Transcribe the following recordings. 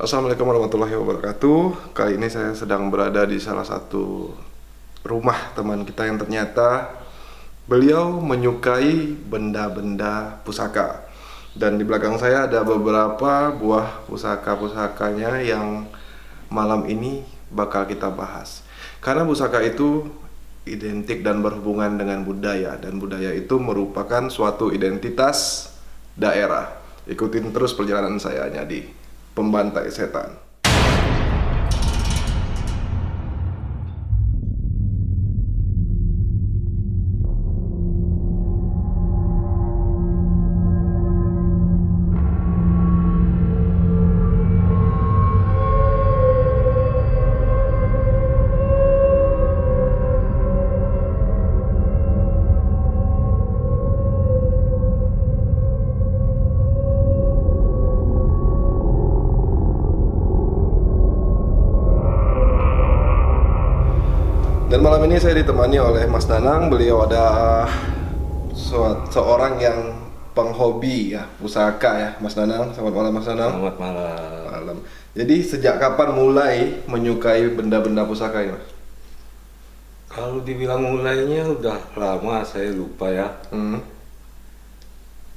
Assalamualaikum warahmatullahi wabarakatuh. Kali ini saya sedang berada di salah satu rumah teman kita yang ternyata beliau menyukai benda-benda pusaka. Dan di belakang saya ada beberapa buah pusaka-pusakanya yang malam ini bakal kita bahas. Karena pusaka itu identik dan berhubungan dengan budaya, dan budaya itu merupakan suatu identitas daerah. Ikutin terus perjalanan saya di Pembantai Setan. Dan malam ini saya ditemani oleh Mas Danang. Beliau ada seorang yang penghobi ya pusaka ya, Mas Danang. Selamat malam Mas Danang. Selamat malam. Malam. Jadi sejak kapan mulai menyukai benda-benda pusaka ini, Mas? Kalau dibilang mulainya udah lama, saya lupa ya.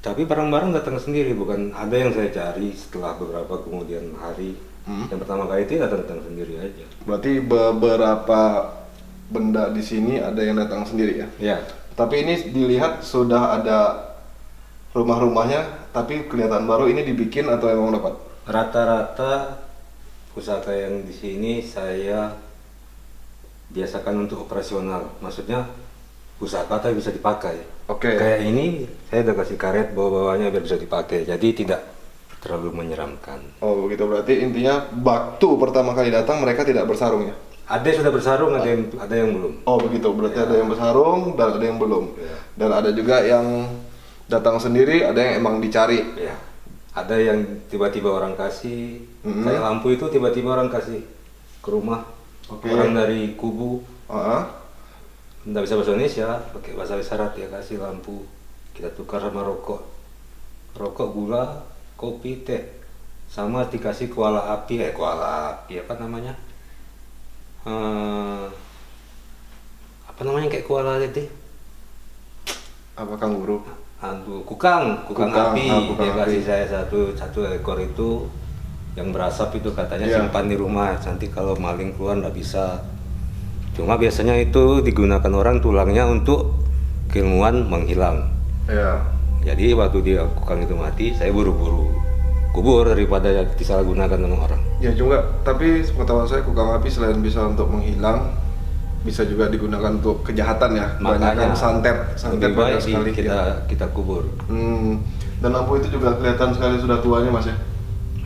Tapi barang-barang datang sendiri, bukan ada yang saya cari setelah beberapa kemudian hari. Yang pertama kali itu datang sendiri aja. Berarti beberapa benda di sini ada yang datang sendiri ya? Ya. Tapi ini dilihat sudah ada rumah-rumahnya, tapi kelihatan baru. Ini dibikin atau emang dapat? Rata-rata pusaka yang di sini saya biasakan untuk operasional. Maksudnya pusaka tapi bisa dipakai. Oke. Kayak ini saya udah kasih karet bawa-bawanya biar bisa dipakai. Jadi tidak terlalu menyeramkan. Oh begitu, berarti intinya waktu pertama kali datang mereka tidak bersarung ya? Ada yang sudah bersarung, ada yang belum. Oh begitu, berarti ada yang bersarung dan ada yang belum. Ya. Dan ada juga yang datang sendiri, ada yang emang dicari. Ya. Ada yang tiba-tiba orang kasih, kayak lampu itu tiba-tiba orang kasih ke rumah. Oke. Orang dari kubu, Ah, nggak bisa bahasa Indonesia, pakai bahasa isyarat ya, kasih lampu. Kita tukar sama rokok, gula, kopi, teh, sama dikasih kuala api, apa namanya? Apa namanya kayak kuala itu? apa kanguru? Aduh, kukang Kukang, api. kukang Dia api. kasih saya satu ekor itu yang berasap itu, katanya Iya. simpan di rumah. Nanti kalau maling keluar nggak bisa. Cuma biasanya itu digunakan orang tulangnya untuk keilmuan menghilang. Ya. Jadi waktu dia kukang itu mati, saya buru-buru kubur daripada disalahgunakan sama orang. Ya juga, tapi sepengetahuan saya kukang api selain bisa untuk menghilang, bisa juga digunakan untuk kejahatan ya. Banyak santet lebih banyak baik sekali. kita kubur. Dan lampu itu juga kelihatan sekali sudah tuanya Mas ya.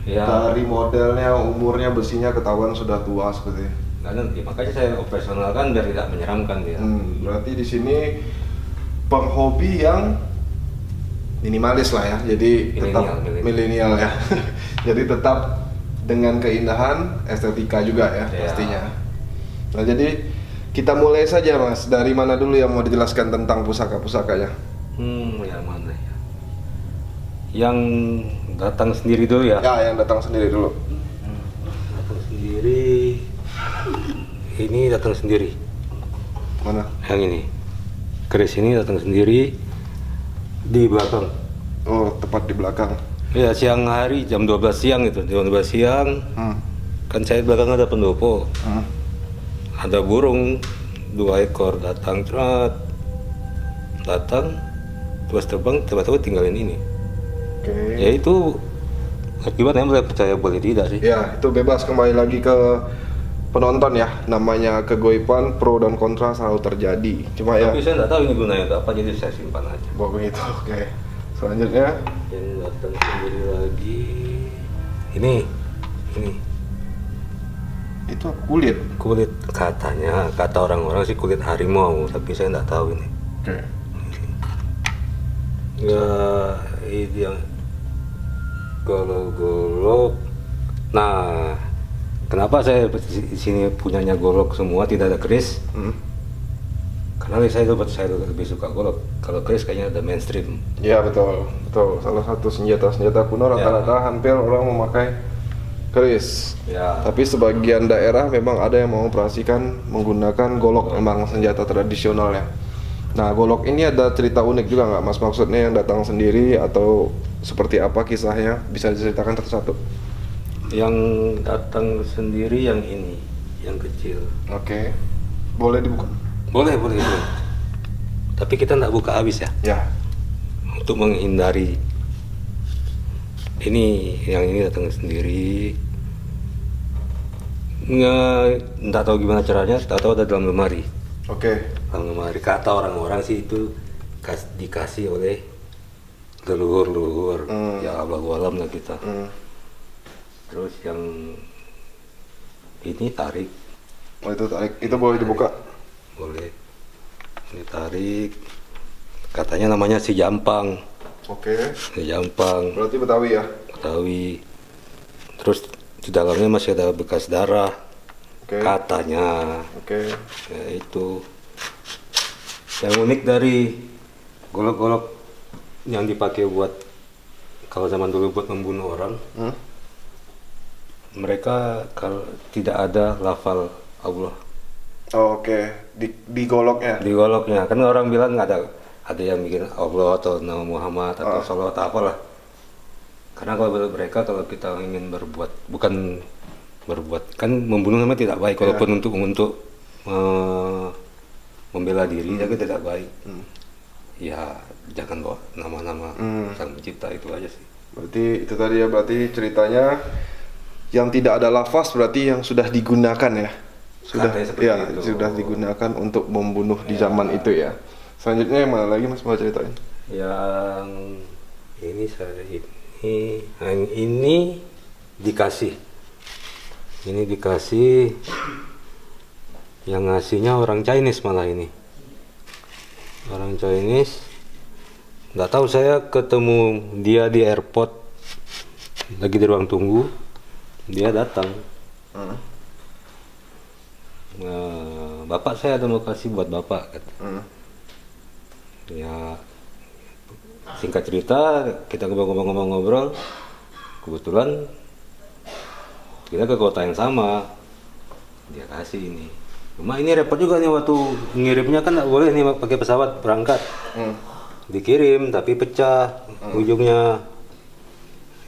Ya. Dari modelnya, umurnya, besinya ketahuan sudah tua seperti ini. Karena ya, makanya saya operasionalkan biar tidak menyeramkan dia. Berarti di sini penghobi yang minimalis lah ya, jadi tetap milenial ya. Jadi tetap dengan keindahan estetika juga ya, Ya. pastinya. Nah jadi kita mulai saja Mas, dari mana dulu yang mau dijelaskan tentang pusaka-pusakanya? Yang mana ya? Yang datang sendiri dulu ya? Ya, yang datang sendiri dulu. Datang sendiri. Ini datang sendiri. Mana? Yang ini. Keris ini datang sendiri di belakang. Oh, tepat di belakang. Ya, siang hari jam 12 siang itu. Jam 12 siang. Kan saya di belakang ada pendopo. Ada burung 2 ekor datang, terus terbang, tiba-tiba tinggalin ini. Oke. Ya itu gimana, boleh percaya boleh tidak sih? Ya, itu bebas, kembali lagi ke penonton ya. Namanya kegoiban, pro dan kontra selalu terjadi. Cuma ya, Tapi saya nggak tahu ini gunanya untuk apa, jadi saya simpan aja. begitu. Oke. Selanjutnya, Yang datang sendiri lagi, ini itu kulit. kulit, katanya, kata orang-orang sih kulit harimau, tapi saya nggak tahu ini. Oke. Ya, ini yang golok-golok. Nah, kenapa saya di sini punyanya golok semua, tidak ada keris? Karena saya lebih suka golok. Kalau keris kayaknya ada mainstream. Ya betul, betul. Salah satu senjata kuno rata-rata hampir orang memakai keris. Ya. Tapi sebagian daerah memang ada yang mengoperasikan menggunakan golok, memang senjata tradisional ya. Nah, golok ini ada cerita unik juga nggak Mas? Maksudnya yang datang sendiri atau seperti apa kisahnya? Bisa diceritakan satu-satu? Yang datang sendiri yang ini, yang kecil. Oke. Boleh dibuka? Boleh. Tapi kita nggak buka habis ya, Ya. untuk menghindari. Yang ini datang sendiri. Nggak tahu gimana caranya, tahu ada dalam lemari. Oke. Dalam lemari, kata orang-orang sih itu dikasih oleh leluhur. Ya Allah alam lah kita. Terus yang ini tarik. Oh, itu tarik. Itu boleh dibuka? Boleh. Ini tarik. Katanya namanya si Jampang. Oke. Si Jampang. Berarti Betawi ya? Betawi. Terus di dalamnya masih ada bekas darah. Oke. Katanya. Oke. Ya itu. Yang unik dari golok-golok yang dipakai buat kalau zaman dulu buat membunuh orang, mereka kalau tidak ada lafal Allah. Oh, oke. Di goloknya? Di goloknya, kan orang bilang ada yang bikin Allah atau nama Muhammad atau Salawat atau apalah. Karena kalau mereka kalau kita ingin bukan berbuat, kan membunuh namanya tidak baik, walaupun untuk membela diri itu tidak baik. Ya jangan bawa nama-nama Sang Pencipta, itu aja sih. Berarti itu tadi ya, berarti ceritanya yang tidak ada lafaz berarti yang sudah digunakan ya. Sudah ya, itu. sudah digunakan untuk membunuh di zaman itu ya. Selanjutnya yang mana lagi Mas mau ceritain? Yang ini dikasih. Ini dikasih, yang ngasihnya orang Chinese malah ini. Orang Chinese. Nggak tahu, saya ketemu dia di airport lagi di ruang tunggu. Dia datang. Bapak, saya ada mau kasih buat bapak, kata. Ya, singkat cerita kita ngobrol-ngobrol, kebetulan kita ke kota yang sama, dia kasih ini. Cuma ini repot juga nih, waktu ngirimnya kan nggak boleh nih pakai pesawat berangkat. Dikirim tapi pecah ujungnya,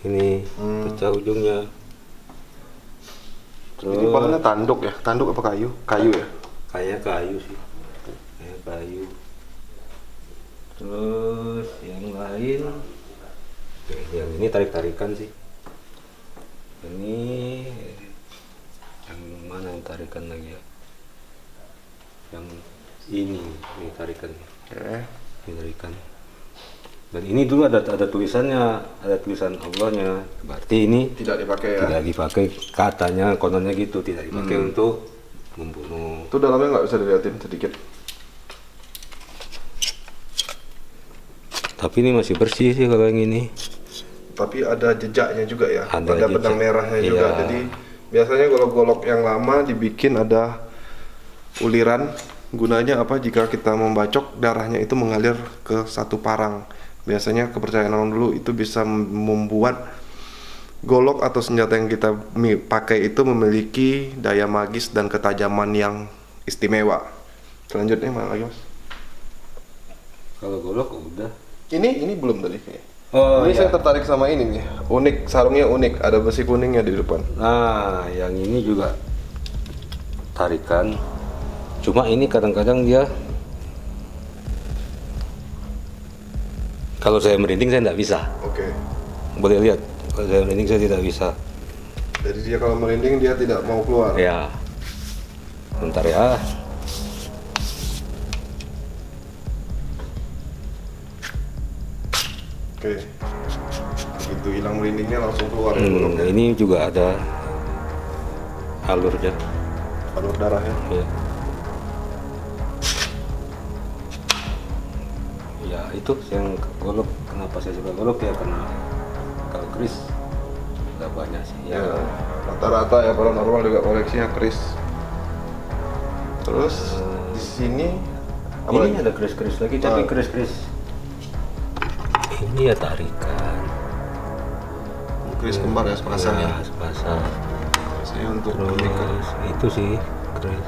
ini pecah ujungnya. Terus Ini bahannya tanduk ya? Tanduk apa kayu? Kayu ya? kayak kayu sih, kayak kayu. Terus yang lain, yang ini tarik-tarikan sih. Ini yang mana yang tarikan lagi ya? Yang ini tarikan. Oke. Ini tarikan. Dan ini dulu ada tulisannya, ada tulisan Allahnya. Berarti ini Tidak dipakai ya? tidak dipakai, katanya kononnya gitu, tidak dipakai untuk membunuh. Itu dalamnya nggak bisa dilihatin sedikit? Tapi ini masih bersih sih kalau yang ini. Tapi ada jejaknya juga ya? Ada Ada benang jejak. merahnya juga. Iya. Jadi biasanya golok-golok yang lama dibikin ada uliran. Gunanya apa? Jika kita membacok, darahnya itu mengalir ke satu parang. Biasanya kepercayaan orang dulu itu bisa membuat golok atau senjata yang kita pakai itu memiliki daya magis dan ketajaman yang istimewa. Selanjutnya mana lagi Mas? Kalau golok udah. Ini belum tadi kayaknya. Oh, Ini iya. saya tertarik sama ini nih. Unik, sarungnya unik, ada besi kuningnya di depan. Nah, yang ini juga tarikan. Cuma ini kadang-kadang dia, kalau saya merinding saya tidak bisa. Oke. Boleh lihat, kalau saya merinding saya tidak bisa. Jadi dia kalau merinding dia tidak mau keluar. Ya, bentar ya. Oke. Begitu hilang merindingnya langsung keluar ya goloknya. Ini juga ada alurnya. Alur darahnya. Ya. Ya itu yang golok. Kenapa saya suka golok ya, karena kalau keris nggak banyak sih. Ya, rata-rata ya paranormal juga koleksinya keris. Terus di sini apa Ini lagi? ada keris-keris lagi, tapi keris-keris ini ya tarikan. keris kembar ya, sepasang ya. Sepasang. Saya untuk pemikat. Terus itu sih keris.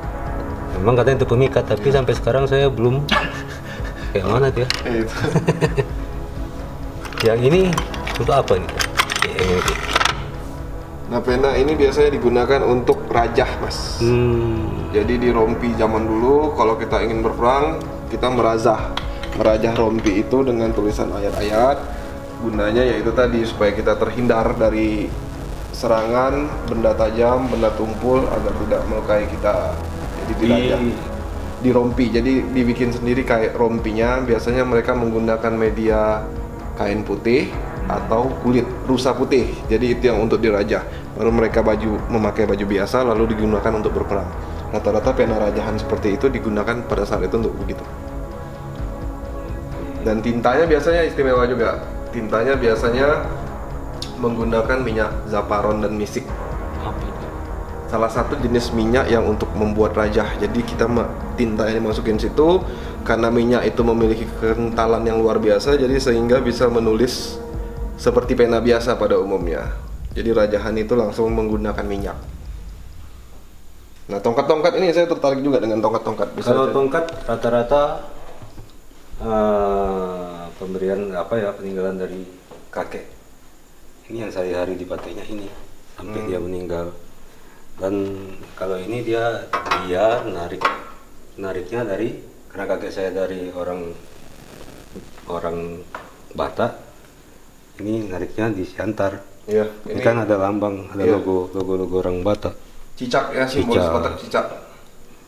Memang katanya itu pemikat, tapi sampai sekarang saya belum kayak mana tuh ya. Itu. Yang ini untuk apa nih? Ini. Nah, pena ini biasanya digunakan untuk rajah, Mas. Jadi di rompi zaman dulu kalau kita ingin berperang, kita merajah rompi itu dengan tulisan ayat-ayat. Gunanya yaitu tadi supaya kita terhindar dari serangan benda tajam, benda tumpul agar tidak melukai kita. Jadi dirajah di rompi. Jadi dibikin sendiri kayak rompinya. Biasanya mereka menggunakan media kain putih atau kulit rusa putih. Jadi itu yang untuk dirajah. Baru mereka memakai baju biasa lalu digunakan untuk berperang. Rata-rata pena rajahan seperti itu digunakan pada saat itu untuk begitu. Dan tintanya biasanya istimewa juga. Tintanya biasanya menggunakan minyak zaparon dan misik. Apa itu? Salah satu jenis minyak yang untuk membuat rajah. Jadi kita tinta yang dimasukin situ karena minyak itu memiliki kekentalan yang luar biasa, jadi sehingga bisa menulis seperti pena biasa pada umumnya. Jadi rajahan itu langsung menggunakan minyak. Nah, tongkat-tongkat ini saya tertarik juga dengan tongkat-tongkat. Kalau tongkat rata-rata pemberian peninggalan dari kakek. Ini yang sehari-hari dipakainya ini sampai dia meninggal. Dan kalau ini dia nariknya dari, karena kakek saya dari orang Batak, ini nariknya di Siantar. Iya, Ini kan ada lambang, ada logo orang Batak. Cicak ya, simbolis Batak cicak.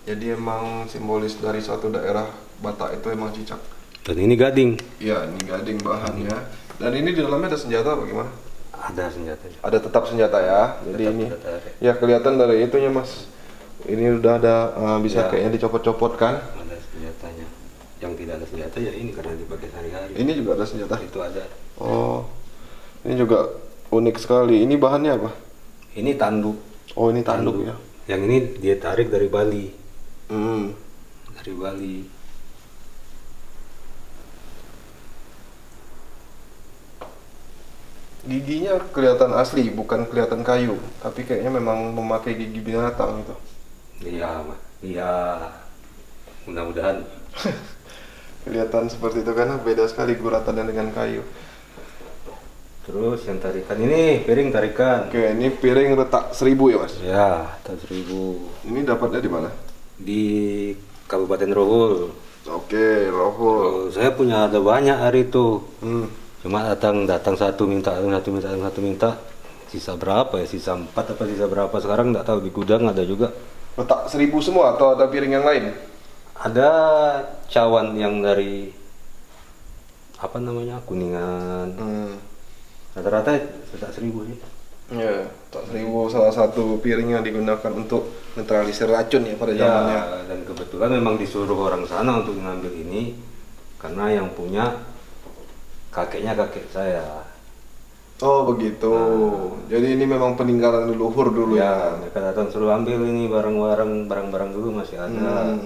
Jadi emang simbolis dari suatu daerah Batak itu emang cicak. Dan ini gading. Iya, ini gading bahannya. Dan ini di dalamnya ada senjata apa gimana? Ada senjatanya. Ada tetap senjata ya. Jadi Tetap ini senjata. ya kelihatan dari itunya, Mas. Ini udah ada bisa Ya. kayaknya dicopot-copot kan? Ada senjatanya. Yang tidak ada senjata ya ini karena dipakai sehari-hari. Ini juga ada senjata. Itu ada. Oh. Ini juga unik sekali. Ini bahannya apa? Ini tanduk. Oh, ini tanduk ya. Yang ini dia tarik dari Bali. Hmm. Dari Bali. Giginya kelihatan asli, bukan kelihatan kayu, tapi kayaknya memang memakai gigi binatang itu. Iya. Mudah-mudahan. Kelihatan seperti itu karena beda sekali guratannya dengan kayu. Terus yang tarikan ini piring tarikan. Oke, ini piring retak 1000 ya, Mas? Ya, tahun 1000 Ini dapatnya di mana? di Kabupaten Rohul. Oke, Rohul. Saya punya ada banyak hari itu. Hmm. Cuma datang satu minta, satu minta. Sisa berapa ya? Sisa 4 apa sisa berapa sekarang nggak tahu, di gudang ada juga. Retak 1000 semua atau ada piring yang lain? Ada cawan yang dari apa namanya? Kuningan. Rata-rata sekitar 1000 sih. Ya, retak 1000 salah satu piring yang digunakan untuk netralisir racun ya pada zamannya. Ya, dan kebetulan memang disuruh orang sana untuk ngambil ini karena yang punya kakeknya kakek saya. Oh begitu. Jadi ini memang peninggalan leluhur dulu ya. Ya, mereka datang suruh ambil ini barang-barang dulu masih ada.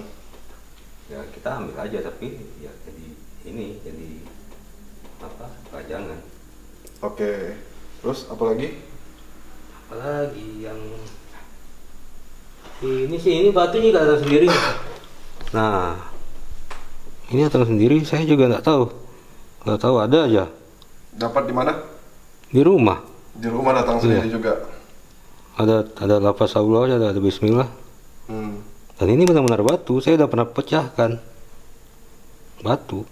Ya kita ambil aja, tapi ya jadi apa? Pajangan. Oke. Terus apa lagi? Apalagi yang ini batu juga datang sendiri. Nah, ini datang sendiri, saya juga nggak tahu. Nggak tahu, ada aja Dapat di mana? di rumah. Di rumah datang sendiri juga. Ada lafaz Allah, ada Bismillah. Dan ini benar-benar batu. Saya udah pernah pecahkan batu.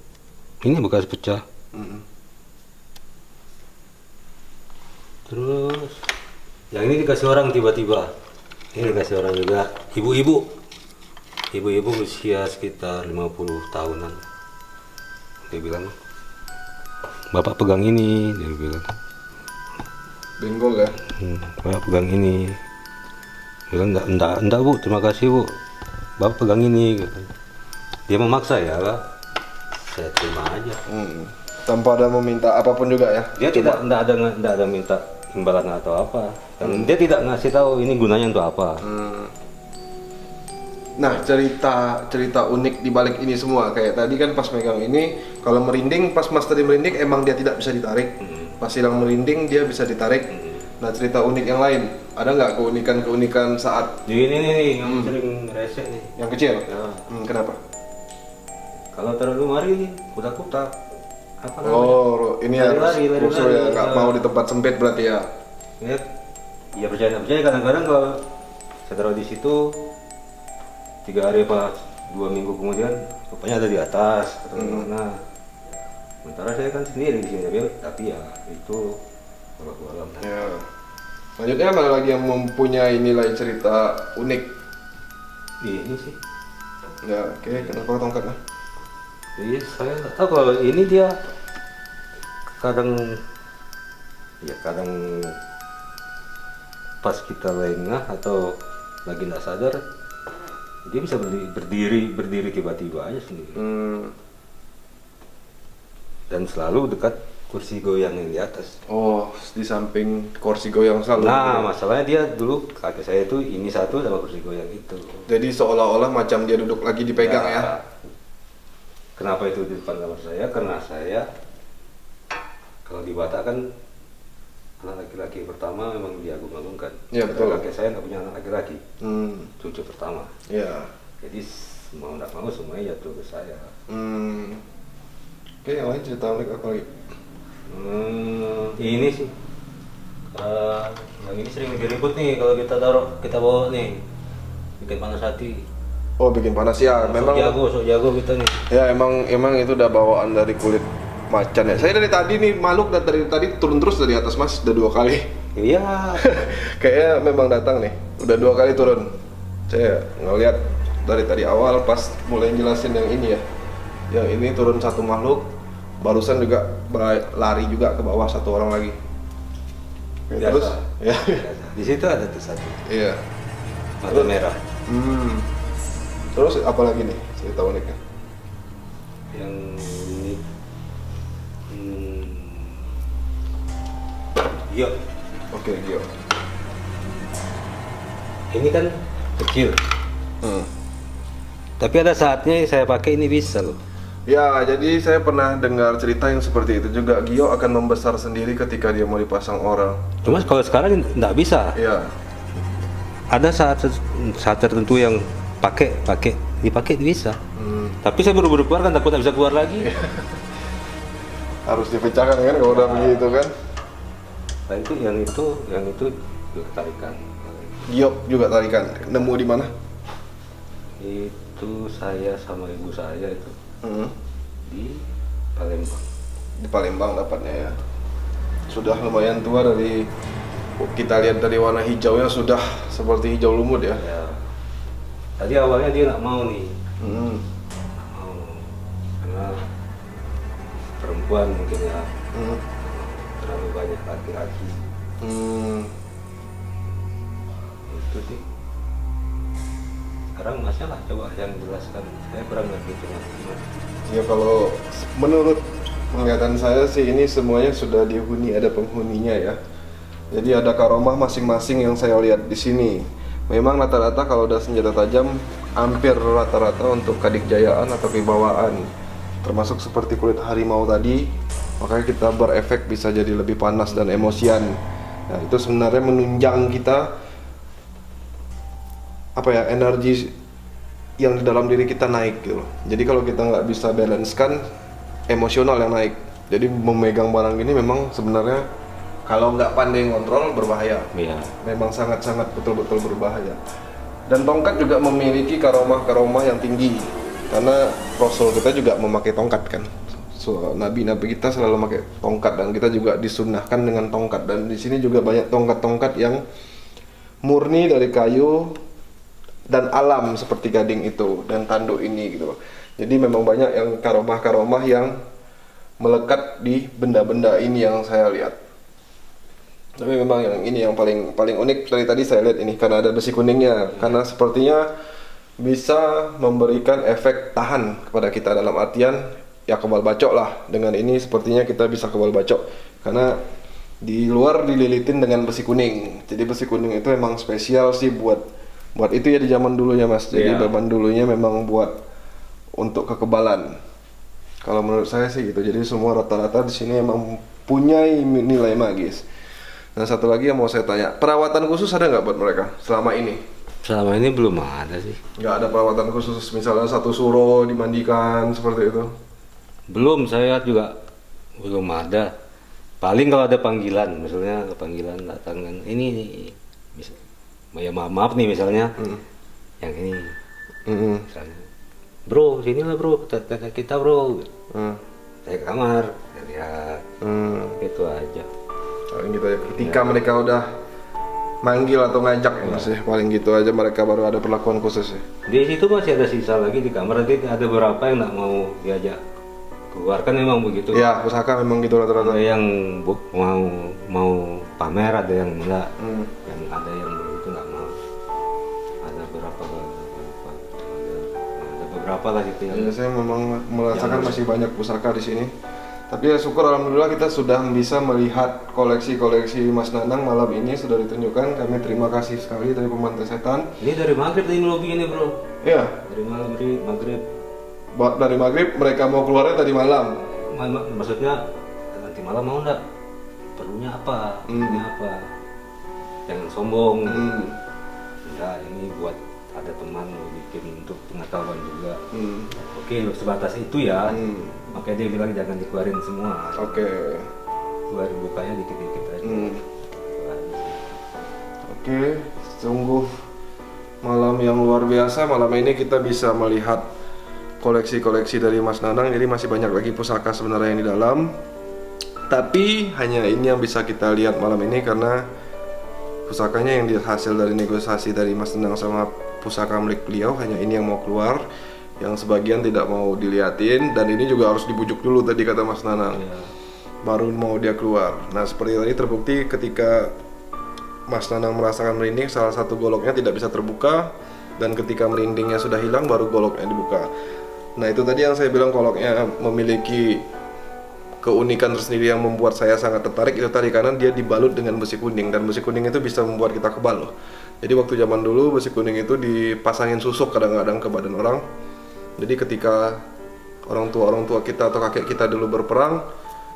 Ini bekas pecah. Terus yang ini dikasih orang tiba-tiba. Ini dikasih orang juga. Ibu-ibu usia sekitar 50 tahunan. Dia bilang, "Bapak pegang ini," dia bilang. Benggol ya. Bapak pegang ini. Bilang, enggak Bu, terima kasih Bu. Bapak pegang ini gitu. Dia memaksa ya, Pak. Saya terima aja. Tanpa ada meminta apapun juga ya. Dia tidak ada minta imbalan atau apa. Dan dia tidak ngasih tahu ini gunanya untuk apa. Nah, cerita unik di balik ini semua, kayak tadi kan pas megang ini, kalau merinding, pas Mas tadi merinding emang dia tidak bisa ditarik. Pas hilang merinding dia bisa ditarik. Nah, cerita unik yang lain, ada nggak keunikan saat Jadi ini nih yang sering rese nih. yang kecil? Ya. Kenapa? Kalau taruh di lemari kutak-kutak. Apa namanya? Oh, ini ya Lari-lari, rusuh ya, nggak ya. mau di tempat sempit berarti ya. Ya, ya percaya nggak percaya kadang-kadang kalau saya taruh di situ 3 hari apa 2 minggu kemudian rupanya ada di atas atau di mana. Sementara saya kan sendiri di sini tapi ya itu Allahu alam. Ya. Selanjutnya mana lagi yang mempunyai nilai cerita unik? Ini sih. Ya, oke. Kenapa tongkatnya? Iya, saya nggak tahu kalau ini dia kadang pas kita lengah atau lagi nggak sadar dia bisa berdiri tiba-tiba aja sendiri dan selalu dekat kursi goyang yang di atas. Oh, di samping kursi goyang selalu. Nah, masalahnya dia dulu kakek saya itu ini satu sama kursi goyang itu. Jadi seolah-olah macam dia duduk lagi dipegang ya. Kenapa itu di depan kamar saya? Karena saya kalau di Batak kan anak laki-laki pertama memang diagung-agungkan. Iya, betul. Kakek saya nggak punya anak laki-laki, cucu pertama. Ya. Jadi mau nggak mau semuanya jatuh ke saya. Oke, yang lain cerita unik apa lagi? Ini sih, yang ini sering diribut nih kalau kita bawa nih, bikin panas hati. Oh, bikin panas ya. Memang Sok jago kita nih. ya emang itu udah bawaan dari kulit macan ya. Saya dari tadi nih makhluk dari tadi turun terus dari atas Mas, udah 2 kali. Iya. Kayaknya memang datang nih, udah 2 kali turun. Saya ngeliat dari tadi awal pas mulai jelasin yang ini ya. Yang ini turun satu makhluk, barusan juga lari juga ke bawah satu orang lagi. Oke, Biasa. terus ya. Di situ ada tuh satu Iya. mata merah. Terus apa lagi nih cerita uniknya? Yang ini, iya. Oke, Gio. Ini kan kecil. Tapi ada saatnya saya pakai ini bisa loh. Ya, jadi saya pernah dengar cerita yang seperti itu juga. Gio akan membesar sendiri ketika dia mau dipasang orang. Cuma kalau sekarang nggak bisa. Iya. Ada saat tertentu yang dipakai bisa. Tapi saya buru-buru keluar kan takut tak bisa keluar lagi. Harus dipecahkan kan kalau udah begitu kan. Nah itu yang itu juga tarikan. Gio juga tarikan. Nemu di mana? Itu saya sama ibu saya itu di Palembang. Di Palembang dapatnya ya. Sudah lumayan tua dari kita lihat dari warna hijaunya sudah seperti hijau lumut ya. Ya. Tadi awalnya dia nggak mau nih. Nggak mau karena perempuan mungkin ya. Terlalu banyak laki-laki. Itu sih. Sekarang masnya lah coba yang jelaskan. Saya kurang ngerti cuma. Ya kalau menurut penglihatan saya sih ini semuanya sudah dihuni, ada penghuninya ya. Jadi ada karomah masing-masing yang saya lihat di sini. Memang rata-rata kalau udah senjata tajam hampir rata-rata untuk kadikjayaan atau kewibawaan. Termasuk seperti kulit harimau tadi, makanya kita berefek bisa jadi lebih panas dan emosian. Nah, itu sebenarnya menunjang kita energi yang di dalam diri kita naik gitu loh. Jadi kalau kita nggak bisa balancekan, emosional yang naik. Jadi memegang barang ini memang sebenarnya kalau nggak pandai ngontrol berbahaya. Iya. Memang sangat-sangat betul-betul berbahaya. Dan tongkat juga memiliki karomah-karomah yang tinggi. Karena Rasul kita juga memakai tongkat kan. So, nabi-nabi kita selalu memakai tongkat dan kita juga disunahkan dengan tongkat. Dan di sini juga banyak tongkat-tongkat yang murni dari kayu dan alam seperti gading itu dan tanduk ini gitu. Jadi memang banyak yang karomah-karomah yang melekat di benda-benda ini yang saya lihat. Tapi memang yang ini yang paling unik dari tadi saya lihat ini karena ada besi kuningnya. Karena sepertinya bisa memberikan efek tahan kepada kita dalam artian ya kebal bacok lah. Dengan ini sepertinya kita bisa kebal bacok karena di luar dililitin dengan besi kuning. Jadi besi kuning itu emang spesial sih buat itu ya di zaman dulunya Mas. Jadi zaman dulunya memang buat untuk kekebalan. Kalau menurut saya sih gitu. Jadi semua rata-rata di sini emang punya nilai magis. Dan satu lagi yang mau saya tanya, perawatan khusus ada nggak buat mereka selama ini? Selama ini belum ada sih. Nggak ada perawatan khusus, misalnya satu suro dimandikan seperti itu? Belum, saya juga belum ada. Paling kalau ada panggilan, misalnya panggilan datang kan, ini ya maaf nih misalnya, yang ini, misalnya, bro, sinilah bro, kita bro, saya ke kamar, saya lihat, itu aja. Paling gitu ya. Ketika mereka udah manggil atau ngajak ya Mas ya, paling gitu aja mereka baru ada perlakuan khusus ya. Di situ masih ada sisa lagi di kamar, nanti ada beberapa yang nggak mau diajak keluar kan memang begitu. Ya, pusaka memang gitu rata-rata. Ada yang mau pamer, ada yang enggak, yang ada yang begitu nggak mau. Ada beberapa lah gitu yang. Ya, saya memang merasakan masih banyak pusaka di sini. Tapi ya syukur alhamdulillah kita sudah bisa melihat koleksi-koleksi Mas Nanang malam ini sudah ditunjukkan. Kami terima kasih sekali dari Pembantai Setan. Ini dari maghrib ini lobby ini bro. Iya. Dari maghrib. Dari maghrib mereka mau keluarnya tadi malam. Maksudnya nanti malam mau enggak? Perlunya apa? Perlunya apa? Jangan sombong. Enggak, ini buat ada teman mau bikin untuk pengetahuan juga. Oke, sebatas itu ya. Makanya dia bilang jangan dikeluarin semua. Oke. Keluarin bukanya dikit-dikit aja. Oke, sungguh malam yang luar biasa. Malam ini kita bisa melihat koleksi-koleksi dari Mas Nanang. Jadi masih banyak lagi pusaka sebenarnya yang di dalam. Tapi hanya ini yang bisa kita lihat malam ini karena pusakanya yang hasil dari negosiasi dari Mas Nanang sama pusaka milik beliau, hanya ini yang mau keluar. Yang sebagian tidak mau diliatin, dan ini juga harus dibujuk dulu tadi kata Mas Nanang. Baru mau dia keluar. Nah seperti tadi terbukti ketika Mas Nanang merasakan merinding, salah satu goloknya tidak bisa terbuka, dan ketika merindingnya sudah hilang baru goloknya dibuka. Nah itu tadi yang saya bilang goloknya memiliki keunikan tersendiri yang membuat saya sangat tertarik. Itu tadi karena dia dibalut dengan besi kuning, dan besi kuning itu bisa membuat kita kebal loh. Jadi waktu zaman dulu besi kuning itu dipasangin susuk kadang-kadang ke badan orang. Jadi ketika orang tua kita atau kakek kita dulu berperang,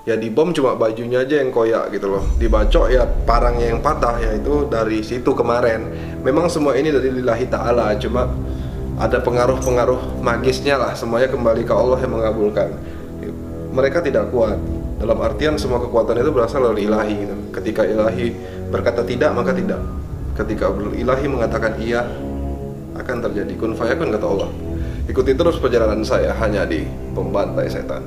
ya dibom cuma bajunya aja yang koyak gitu loh. Dibacok ya parangnya yang patah, ya itu dari situ kemarin. Memang semua ini dari lillahi ta'ala, cuma ada pengaruh-pengaruh magisnya lah. Semuanya kembali ke Allah yang mengabulkan. Mereka tidak kuat. Dalam artian semua kekuatan itu berasal dari ilahi gitu. Ketika ilahi berkata tidak, maka tidak. Ketika ilahi mengatakan iya, akan terjadi kun fayakun kata Allah. Ikuti terus perjalanan saya hanya di Pembantai Setan.